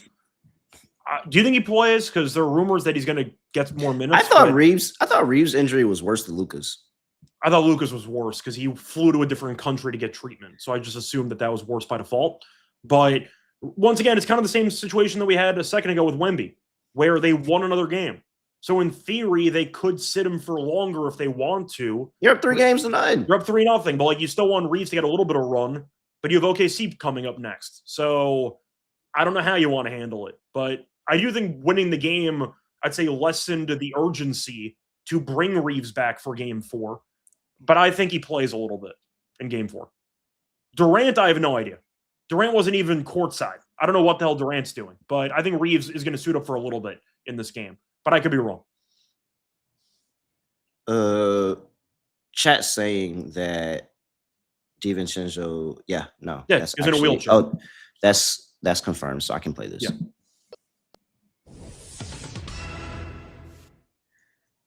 Do you think he plays? Because there are rumors that he's going to get more minutes. I thought Reeves' injury was worse than Luka's. I thought Lucas was worse because he flew to a different country to get treatment. So I just assumed that was worse by default. But once again, it's kind of the same situation that we had a second ago with Wemby, where they won another game. So in theory, they could sit him for longer if they want to. You're up 3-0. You're up 3-0, but you still want Reeves to get a little bit of run. But you have OKC coming up next. So I don't know how you want to handle it. But I do think winning the game, I'd say, lessened the urgency to bring Reeves back for game 4. But I think he plays a little bit in game 4. Durant, I have no idea. Durant wasn't even courtside. I don't know what the hell Durant's doing. But I think Reeves is going to suit up for a little bit in this game. But I could be wrong. chat saying that DiVincenzo, no, Yeah, that's he was in a actually wheelchair. that's confirmed, so I can play this. Yeah.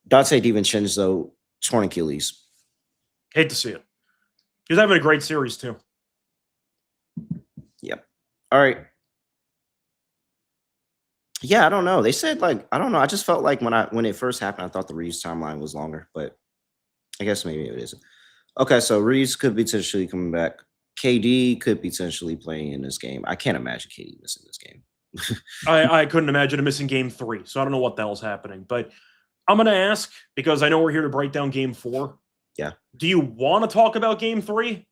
Dante DiVincenzo, torn Achilles. Hate to see it. He's having a great series too. Yep. All right. Yeah, I don't know. They said I don't know. I just felt like when it first happened, I thought the Reeves timeline was longer, but I guess maybe it isn't. Okay, so Reeves could be potentially coming back. KD could be potentially playing in this game. I can't imagine KD missing this game. I couldn't imagine him missing game 3, so I don't know what the hell's happening. But I'm going to ask, because I know we're here to break down game 4. Yeah. Do you want to talk about game 3?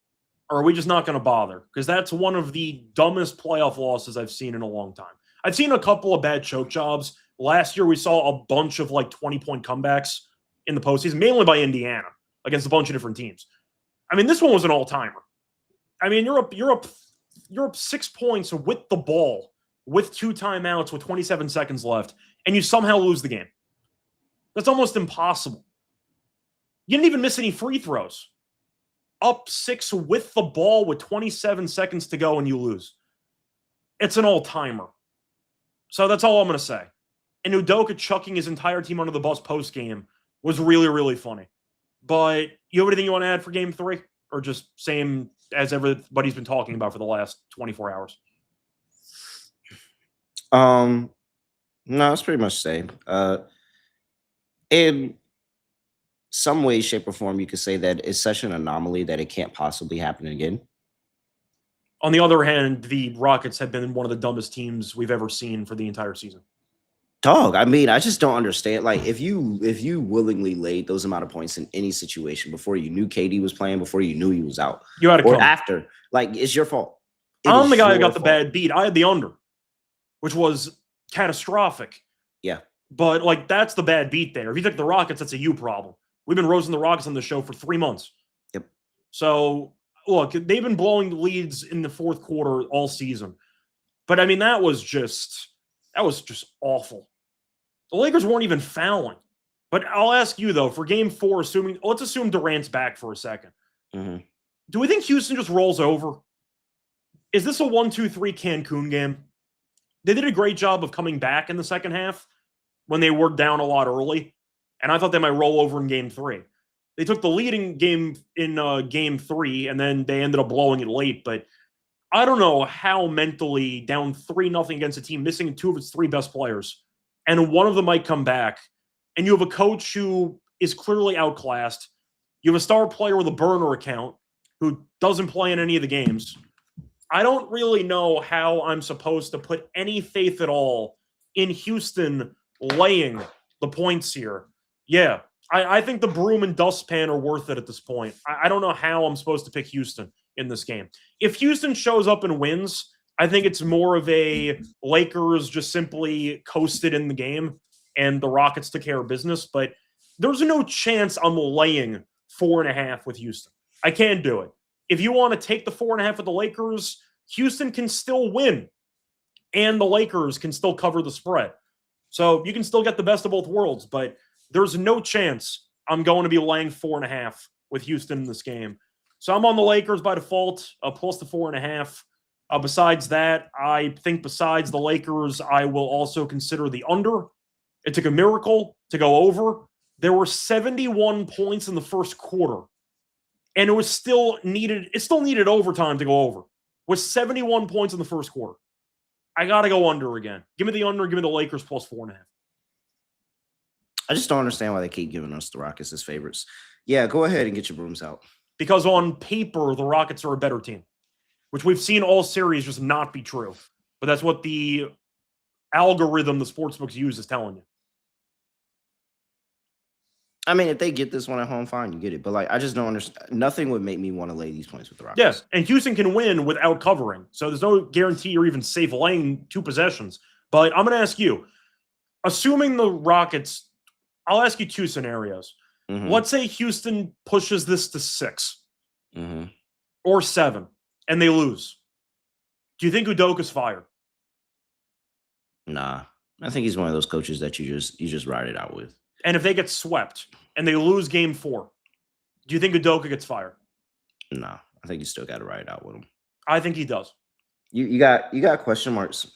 Or are we just not going to bother? Because that's one of the dumbest playoff losses I've seen in a long time. I've seen a couple of bad choke jobs. Last year, we saw a bunch of 20-point comebacks in the postseason, mainly by Indiana against a bunch of different teams. I mean, this one was an all-timer. I mean, you're up 6 points with the ball, with 2 timeouts, with 27 seconds left, and you somehow lose the game. That's almost impossible. You didn't even miss any free throws. Up 6 with the ball with 27 seconds to go, and you lose. It's an all-timer. So that's all I'm going to say. And Udoka chucking his entire team under the bus post-game was really, really funny. But you have anything you want to add for game 3? Or just same as everybody's been talking about for the last 24 hours? No, it's pretty much the same. In some way, shape, or form, you could say that it's such an anomaly that it can't possibly happen again. On the other hand, the Rockets have been one of the dumbest teams we've ever seen for the entire season. Dog, I mean, I just don't understand. If you willingly laid those amount of points in any situation before you knew KD was playing, before you knew he was out, you had to or come after, it's your fault. I'm the guy who got the bad beat. I had the under, which was catastrophic. Yeah. But that's the bad beat there. If you took the Rockets, that's a you problem. We've been roasting the Rockets on the show for 3 months. Yep. So look, they've been blowing leads in the fourth quarter all season. But I mean, that was just awful. The Lakers weren't even fouling. But I'll ask you though, for game 4, let's assume Durant's back for a second. Mm-hmm. Do we think Houston just rolls over? Is this a 1-2-3 Cancun game? They did a great job of coming back in the second half when they were down a lot early. And I thought they might roll over in game 3. They took the leading game in game 3, and then they ended up blowing it late. But I don't know how mentally down 3-0 against a team, missing 2 of its 3 best players, and one of them might come back, and you have a coach who is clearly outclassed. You have a star player with a burner account who doesn't play in any of the games. I don't really know how I'm supposed to put any faith at all in Houston laying the points here. Yeah, I think the broom and dustpan are worth it at this point. I don't know how I'm supposed to pick Houston in this game. If Houston shows up and wins, I think it's more of a Lakers just simply coasted in the game and the Rockets took care of business. But there's no chance I'm laying 4.5 with Houston. I can't do it. If you want to take the 4.5 with the Lakers, Houston can still win, and the Lakers can still cover the spread. So you can still get the best of both worlds, but there's no chance I'm going to be laying 4.5 with Houston in this game. So I'm on the Lakers by default, plus the 4.5. Besides that, I think besides the Lakers, I will also consider the under. It took a miracle to go over. There were 71 points in the first quarter, and it still needed overtime to go over. With 71 points in the first quarter. I got to go under again. Give me the under. Give me the Lakers plus 4.5. I just don't understand why they keep giving us the Rockets as favorites. Yeah, go ahead and get your brooms out. Because on paper, the Rockets are a better team, which we've seen all series just not be true. But that's what the algorithm the sportsbooks use is telling you. I mean, if they get this one at home, fine, you get it. But I just don't understand. Nothing would make me want to lay these points with the Rockets. Yes, and Houston can win without covering. So there's no guarantee you're even safe laying 2 possessions. But I'm going to ask you, assuming the Rockets, I'll ask you 2 scenarios. Mm-hmm. Let's say Houston pushes this to 6 or 7, and they lose. Do you think Udoka's fired? Nah, I think he's one of those coaches that you just ride it out with. And if they get swept and they lose game 4, Do you think Udoka gets fired? No, I think you still got to ride it out with him. I think he does. You got question marks.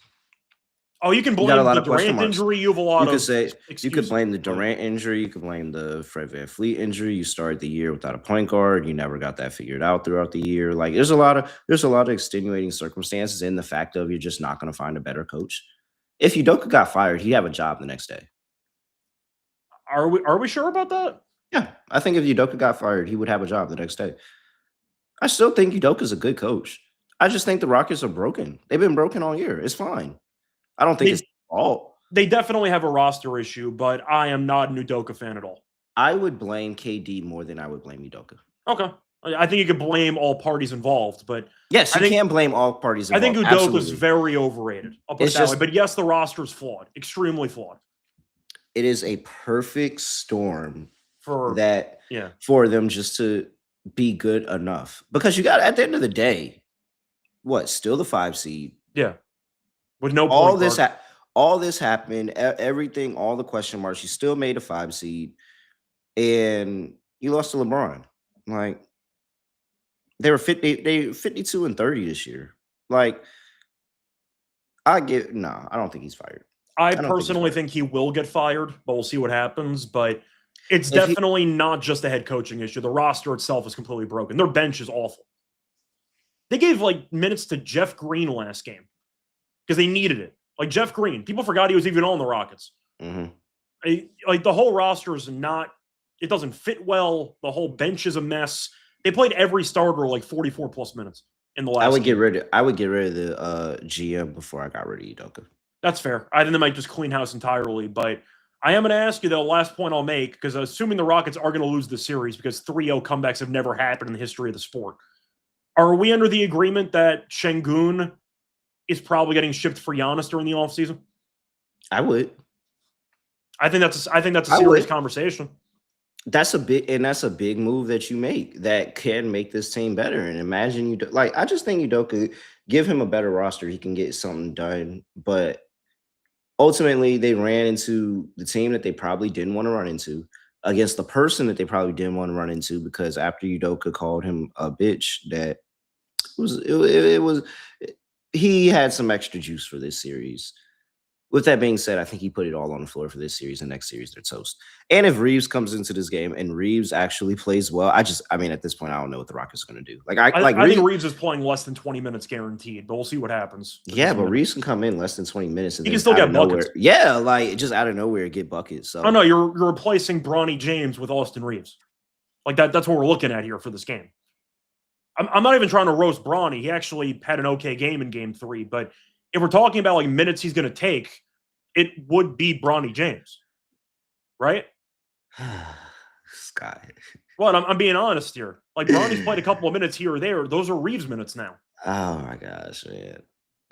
Oh, you can You got a blame lot the of question Durant marks. injury. You have a lot You could of say excuses. you could blame the but- Durant injury. You could blame the Fred VanVleet injury. You started the year without a point guard. You never got that figured out throughout the year. Like there's a lot of extenuating circumstances in the fact of you're just not going to find a better coach. If Udoka got fired, he'd have a job the next day. Are we sure about that? Yeah, I think if Udoka got fired, he would have a job the next day. I still think Udoka's a good coach. I just think the Rockets are broken. They've been broken all year. It's fine. I don't think it's all. They definitely have a roster issue, but I am not an Udoka fan at all. I would blame KD more than I would blame Udoka. Okay. I think you could blame all parties involved, but yes, you can blame all parties involved. I think Udoka's very overrated. I'll put it that way. But yes, the roster's flawed, extremely flawed. It is a perfect storm for them just to be good enough. Because you got, at the end of the day, what, still the 5 seed? Yeah. With no all this happened, everything, all the question marks, you still made a 5 seed, and you lost to LeBron. Like, they were 52 and 30 this year. Like, I don't think he's fired. I personally think he will get fired, but we'll see what happens. But it's definitely not just a head coaching issue. The roster itself is completely broken. Their bench is awful. They gave like minutes to Jeff Green last game because they needed it. Like Jeff Green, people forgot he was even on the Rockets. Mm-hmm. Like the whole roster is not. It doesn't fit well. The whole bench is a mess. They played every starter like 44 plus minutes in the last. I would get rid of the GM before I got rid of Udoka. That's fair. I think they might just clean house entirely. But I am going to ask you, though, last point I'll make, because assuming the Rockets are going to lose the series because 3-0 comebacks have never happened in the history of the sport, are we under the agreement that Şengün is probably getting shipped for Giannis during the offseason? I would. I think that's a serious conversation. That's a big move that you make that can make this team better. And imagine I just think Udoka, give him a better roster, he can get something done. But ultimately, they ran into the team that they probably didn't want to run into, against the person that they probably didn't want to run into, because after Udoka called him a bitch, that he had some extra juice for this series. With that being said, I think he put it all on the floor for this series. The next series, they're toast. And if Reeves comes into this game and Reeves actually plays well, at this point, I don't know what the Rockets are going to do. I think Reeves is playing less than 20 minutes guaranteed, but we'll see what happens. Yeah, but Reeves can come in less than 20 minutes. And he can still get buckets. Yeah, just out of nowhere, get buckets. So. Oh, no, you're replacing Bronny James with Austin Reeves. That's what we're looking at here for this game. I'm not even trying to roast Bronny. He actually had an okay game in Game 3, but if we're talking about minutes he's going to take, it would be Bronny James, right? Scott. Well, I'm being honest here. Bronny's played a couple of minutes here or there. Those are Reeves minutes now. Oh my gosh, man!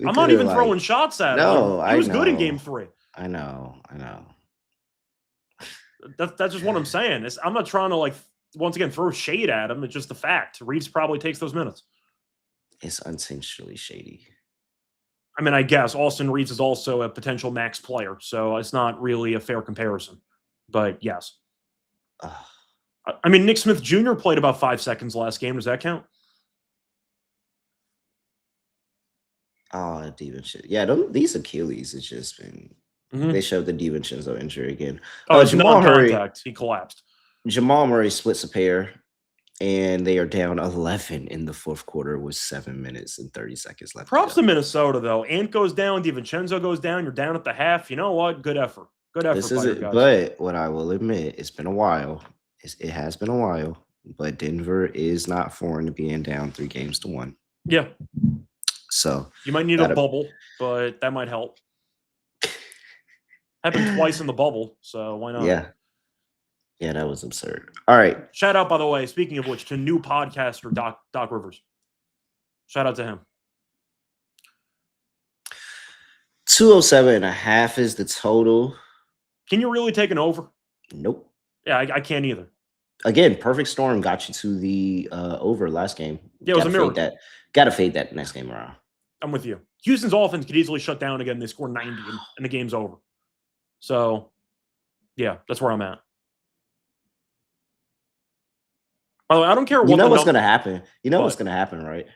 I'm not even throwing shots at him. No, he was good in Game 3. I know. That's just what I'm saying. I'm not trying to once again throw shade at him. It's just the fact. Reeves probably takes those minutes. It's unintentionally shady. I mean, I guess Austin Reeves is also a potential max player, so it's not really a fair comparison. But yes. I mean, Nick Smith Jr. played about 5 seconds last game. Does that count? Oh, DiVincenzo. Yeah, these Achilles has just been... They showed the DiVincenzo injury again. Oh, it's Jamal Murray. He collapsed. Jamal Murray splits a pair, and they are down 11 in the fourth quarter with 7 minutes and 30 seconds left. Props to Minnesota, though. Ant goes down, DiVincenzo goes down. You're down at the half. You know what? Good effort. Good effort. But what I will admit, it's been a while. It has been a while, but Denver is not foreign to being down 3-1. Yeah. So you might need a bubble, but that might help. Happened twice in the bubble, so why not? Yeah. Yeah, that was absurd. All right. Shout out, by the way, speaking of which, to new podcaster Doc Rivers. Shout out to him. 207.5 is the total. Can you really take an over? Nope. Yeah, I can't either. Again, perfect storm got you to the over last game. Yeah, it was a miracle. Got to fade that next game around. I'm with you. Houston's offense could easily shut down again. They score 90 and the game's over. So, yeah, that's where I'm at. By the way, I don't care You what know the what's going to happen. You know What? what's going to happen, right?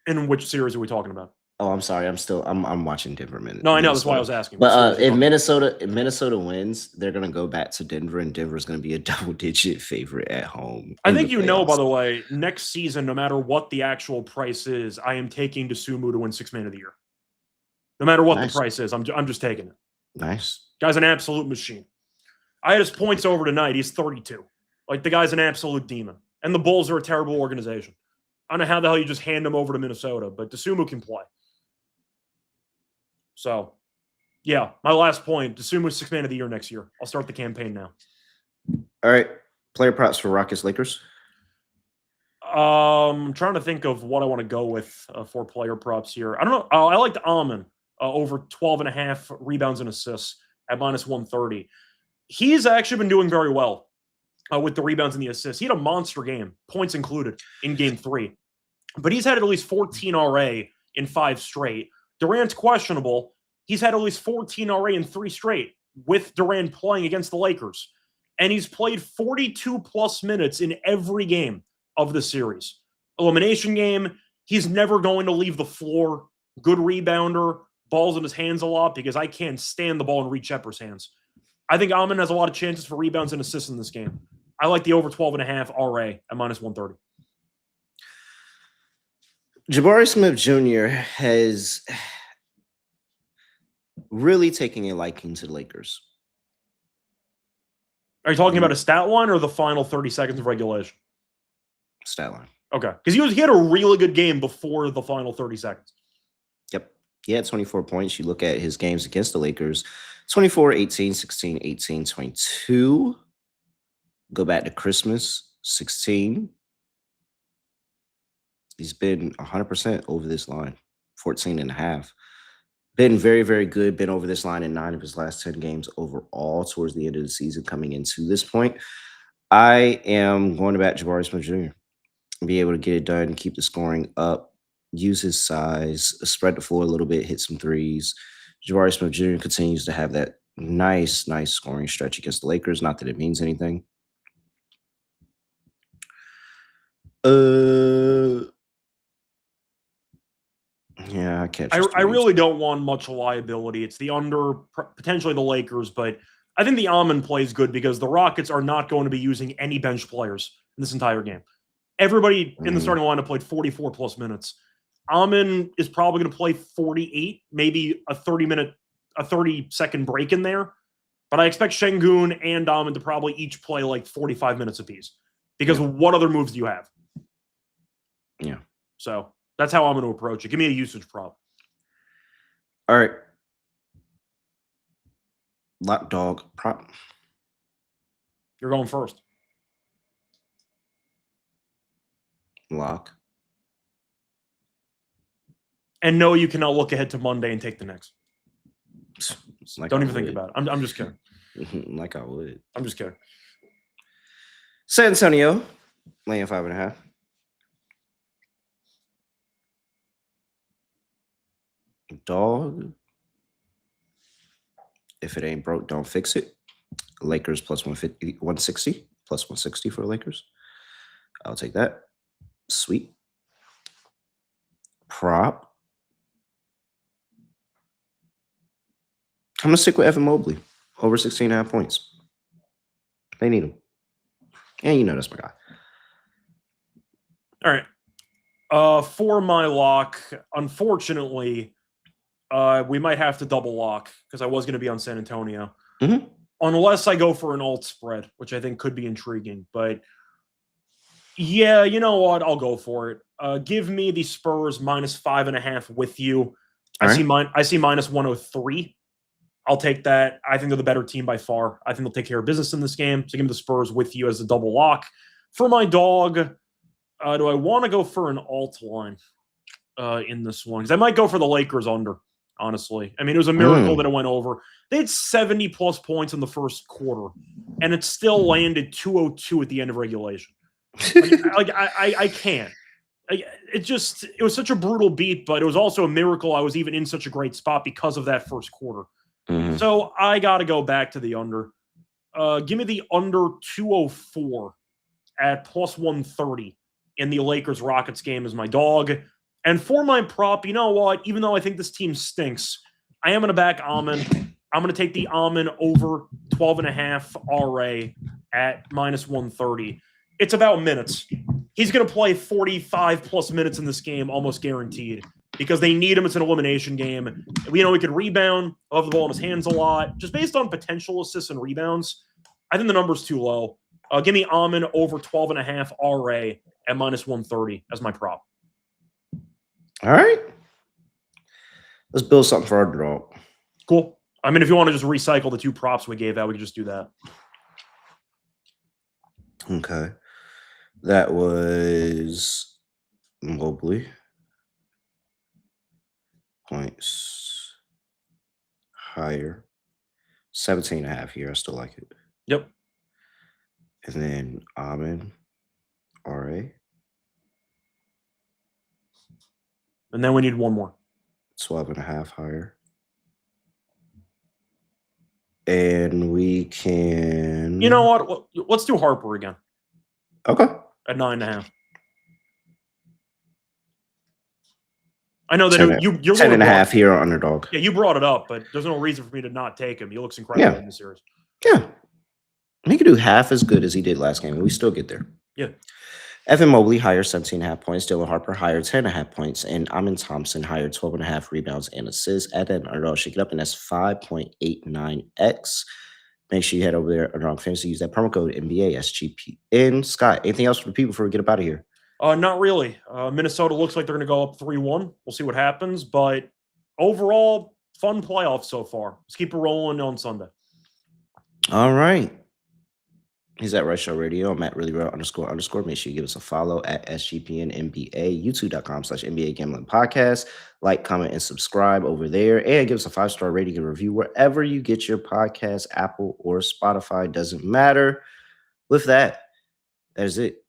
In which series are we talking about? Oh, I'm sorry. I'm watching Denver, No, I know. That's why I Minnesota. was asking. What series But are you talking about? if Minnesota wins, they're gonna go back to Denver, and Denver's gonna be a double-digit favorite at home I in the think by playoffs. the way, next season, no matter what the actual price is, I am taking Dosunmu to win Sixth Man of the Year. No matter what the Nice, price is, I'm just taking it. nice. Guy's an absolute machine. I had his points over tonight. He's 32. Like, the guy's an absolute demon. And the Bulls are a terrible organization. I don't know how the hell you just hand him over to Minnesota, but Dosunmu can play. So, yeah, my last point, Dosunmu's Sixth Man of the Year next year. I'll start the campaign now. All right, player props for Rockets Lakers. I'm trying to think of what I want to go with for player props here. I don't know. I liked Almond over 12.5 rebounds and assists at minus 130. He's actually been doing very well with the rebounds and the assists. He had a monster game, points included, in game 3. But he's had at least 14 RA in 5 straight. Durant's questionable. He's had at least 14 RA in 3 straight with Durant playing against the Lakers. And he's played 42-plus minutes in every game of the series. Elimination game, he's never going to leave the floor. Good rebounder, balls in his hands a lot because I can't stand the ball in Reed Shepard's hands. I think Almond has a lot of chances for rebounds and assists in this game. I like the over 12.5 RA at minus 130. Jabari Smith Jr. has really taken a liking to the Lakers. Are you talking about a stat line or the final 30 seconds of regulation? Stat line. Okay. Because he had a really good game before the final 30 seconds. Yep. He had 24 points. You look at his games against the Lakers, 24, 18, 16, 18, 22. Go back to Christmas, 16. He's been 100% over this line, 14.5. Been very, very good. Been over this line in 9 of his last 10 games overall towards the end of the season coming into this point. I am going to back Jabari Smith Jr. and be able to get it done, keep the scoring up, use his size, spread the floor a little bit, hit some threes. Jabari Smith Jr. continues to have that nice scoring stretch against the Lakers. Not that it means anything. Yeah, I catch. I really don't want much liability. It's the under, potentially the Lakers, but I think the Almond plays good because the Rockets are not going to be using any bench players in this entire game. Everybody in the starting lineup played 44-plus minutes. Almond is probably going to play 48, maybe a 30-second break in there. But I expect Şengün and Almond to probably each play like 45 minutes apiece. Because what other moves do you have? Yeah. So that's how I'm going to approach it. Give me a usage prop. All right. Lock dog prop. You're going first. Lock. And no, you cannot look ahead to Monday and take the Knicks. Like Don't even think about it. I'm just kidding. Like I would. I'm just kidding. San Antonio, laying 5.5. Dog. If it ain't broke, don't fix it. Lakers plus 150, 160, plus 160 for the Lakers. I'll take that. Sweet. Prop. I'm going to stick with Evan Mobley. Over 16.5 points. They need him. And you know that's my guy. All right. For my lock, unfortunately, we might have to double lock because I was going to be on San Antonio. Mm-hmm. Unless I go for an alt spread, which I think could be intriguing. But yeah, you know what? I'll go for it. Give me the Spurs minus 5.5 with you. I see minus 103. I'll take that. I think they're the better team by far. I think they'll take care of business in this game. So give me the Spurs with you as a double lock. For my dog, do I want to go for an alt line in this one? Because I might go for the Lakers under, honestly. I mean, it was a miracle that it went over. They had 70-plus points in the first quarter, and it still landed 202 at the end of regulation. I can't. It was such a brutal beat, but it was also a miracle I was even in such a great spot because of that first quarter. Mm-hmm. So I got to go back to the under. Give me the under 204 at plus 130 in the Lakers-Rockets game as my dog. And for my prop, you know what? Even though I think this team stinks, I am going to back Amon. I'm going to take the Amon over 12.5 RA at minus 130. It's about minutes. He's going to play 45-plus minutes in this game, almost guaranteed, because they need him. It's an elimination game. We know he could rebound, have the ball in his hands a lot. Just based on potential assists and rebounds, I think the number's too low. Give me Amon over 12.5 RA at minus 130 as my prop. All right. Let's build something for our draw. Cool. I mean, if you want to just recycle the two props we gave out, we could just do that. Okay. That was Mobley. Points higher. 17.5 here. I still like it. Yep. And then Amon, RA. And then we need one more. 12.5 higher. And we can... You know what? Let's do Harper again. Okay. At 9.5. I know that you're 10.5 here on Underdog. Yeah, you brought it up, but there's no reason for me to not take him. He looks incredible in the series. Yeah. He could do half as good as he did last game, and we still get there. Yeah. Evan Mobley higher 17.5 points. Dylan Harper higher 10.5 points. And Amon Thompson higher 12.5 rebounds and assists. Add that Underdog, shake it up, and that's 5.89x. Make sure you head over there, Underdog Fantasy. Use that promo code NBA SGPN. Scott, anything else for the people before we get up out of here? Not really. Minnesota looks like they're going to go up 3-1. We'll see what happens. But overall, fun playoffs so far. Let's keep it rolling on Sunday. All right. He's at Reichel Radio. I'm at @reallyreal__. Make sure you give us a follow at SGPN NBA, youtube.com/NBA Gambling Podcast. Like, comment, and subscribe over there. And give us a 5-star rating and review wherever you get your podcast, Apple or Spotify. Doesn't matter. With that, that is it.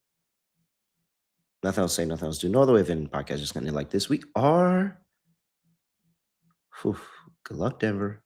Nothing else to say, nothing else to do. No other way of ending the podcast. Just going to end like this. We are. Good luck, Denver.